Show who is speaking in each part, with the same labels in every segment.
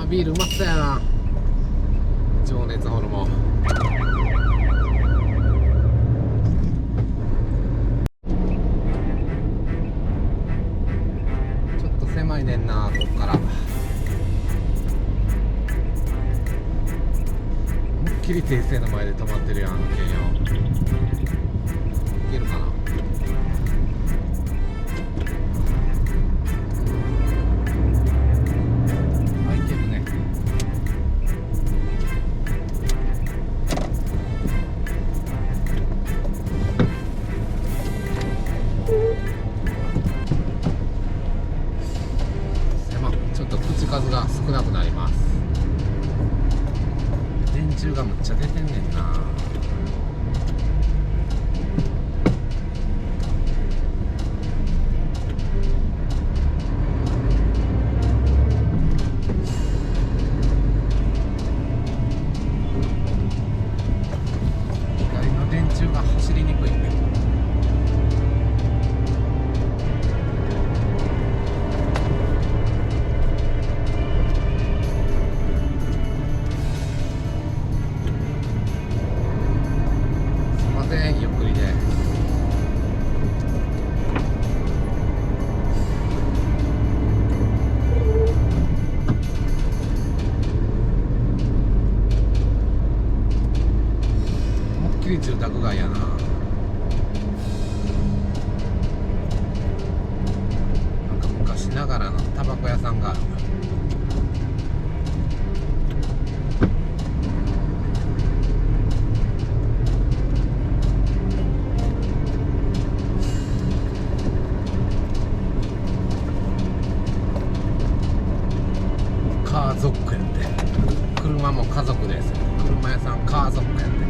Speaker 1: ビールうまそうやな。情熱ホルモン。ちょっと狭いねんな、こっから。思いっきり訂正の前で止まってるやん、あの軽四。いけるかな。あ、いけるね。ちょっと口数が少なくなります。電柱がむっちゃ出てんねんな。左の電柱が走りにくいね。ゆっくりで。思いっきり住宅街やな。なんか昔ながらのタバコ屋さんがある。カー族やって。車も家族です。車屋さんカー族やって。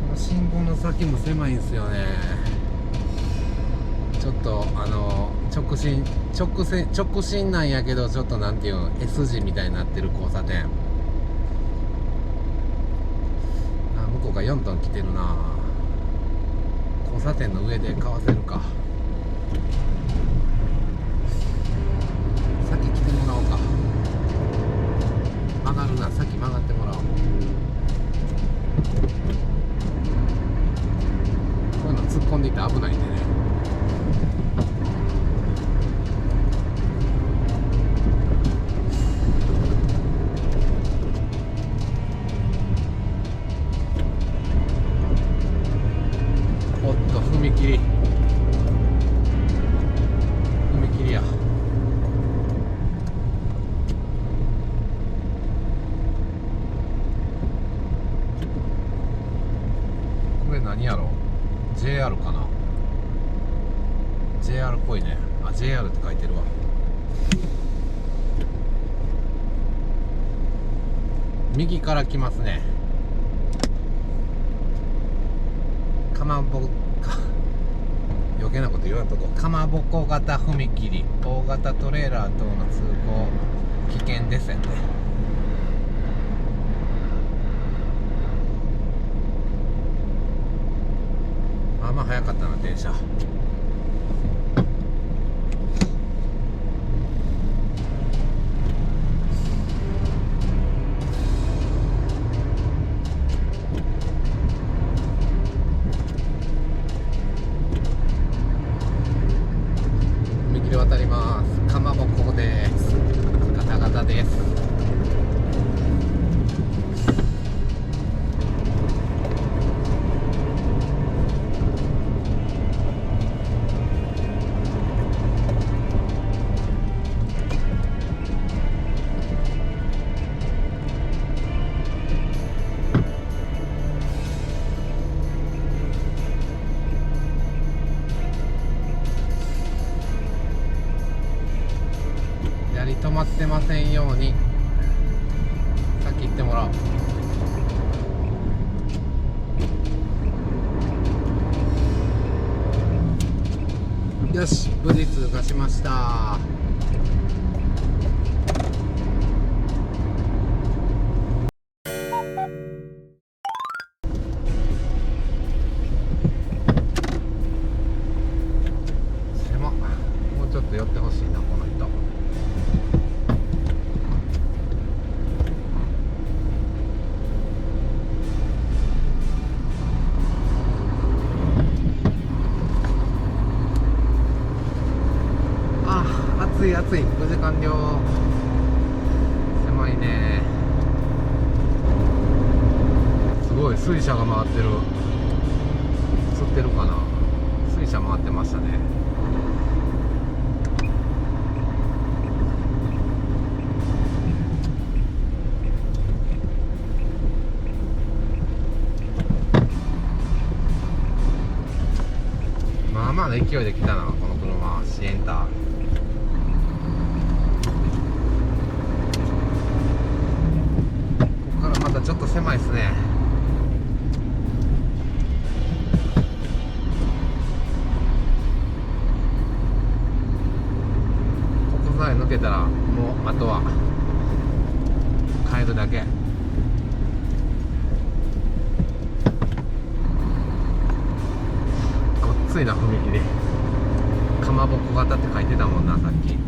Speaker 1: この信号の先も狭いんすよね。ちょっと直進なんやけど、ちょっとなんていうの S 字みたいになってる交差点。向こうが4トン来てるな。交差点の上でかわせるか。先来てもらおうか。曲がるな。先曲がってもらおう。こういうの突っ込んでいって危ないんでね。おっと、踏切や。これ何やろ。 JR かな。 JR っぽいね。あ、 JR って書いてるわ。右から来ますね。余計なこと言わんとこ。かまぼこ型踏切、大型トレーラー等の通行危険ですやんね。まあまあ早かったな、電車。渡ります。かまぼこです。ガタガタです。止まってませんように先行ってもらおう。よし、無事着しました。狭っ。もうちょっと寄ってほしいなこの人。暑い暑い。5時完了。狭いね。すごい水車が回ってる。映ってるかな。水車回ってましたね。まあまあの勢いで来たなこの車。シエンタ。まだちょっと狭いですね。ここさえ抜けたらもうあとは帰るだけ。ごっついな踏切。かまぼこ型って書いてたもんなさっき。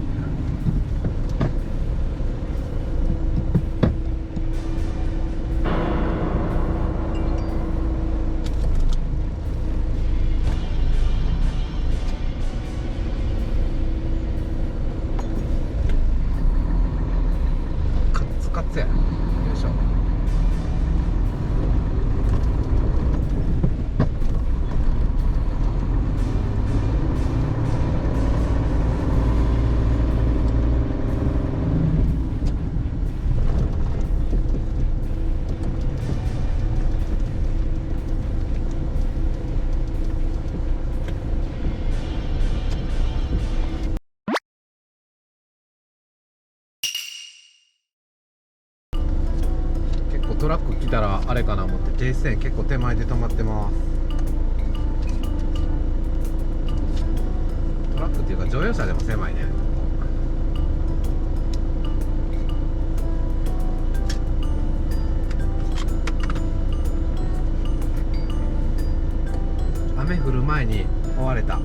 Speaker 1: カツや。よいしょ。トラック来たらあれかな思って停止線結構手前で止まってます。トラックっていうか乗用車でも狭いね。雨降る前に終われた。よ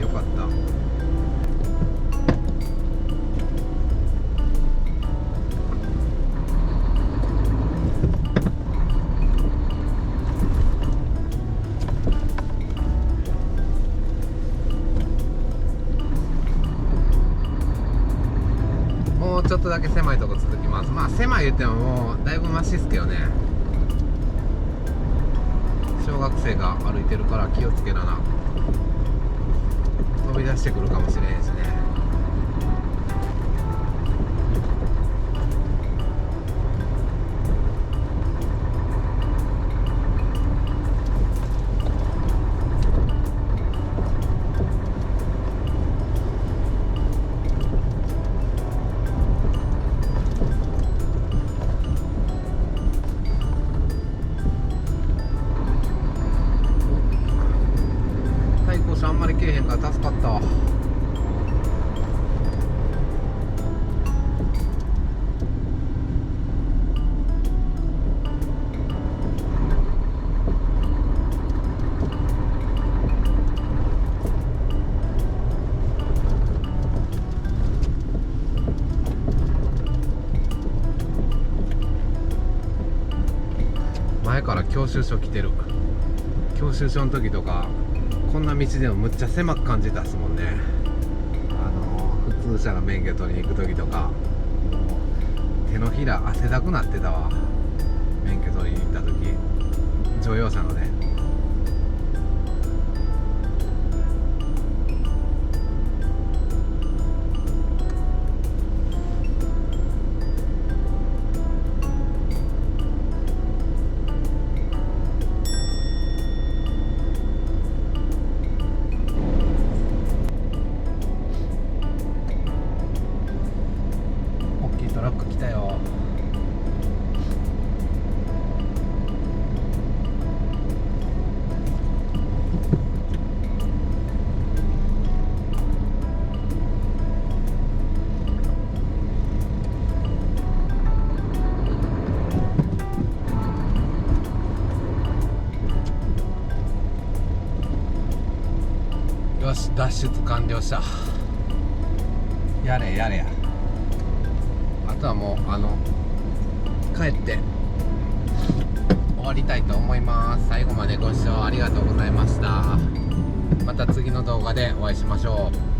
Speaker 1: かった。ちょっとだけ狭いとこ続きます。まあ狭い言ってももうだいぶマシですけどね。小学生が歩いてるから気をつけなな。飛び出してくるかもしれへんしね。あんまりけえへんから助かったわ。前から教習所来てる。教習所の時とかこんな道でもむっちゃ狭く感じたっすもんね。普通車の免許取りに行く時とかもう手のひら汗だくなってたわ。免許取りに行った時乗用車のね。トラック来たよ。脱出完了した。やれやれや。あとはもう帰って終わりたいと思います。最後までご視聴ありがとうございました。また次の動画でお会いしましょう。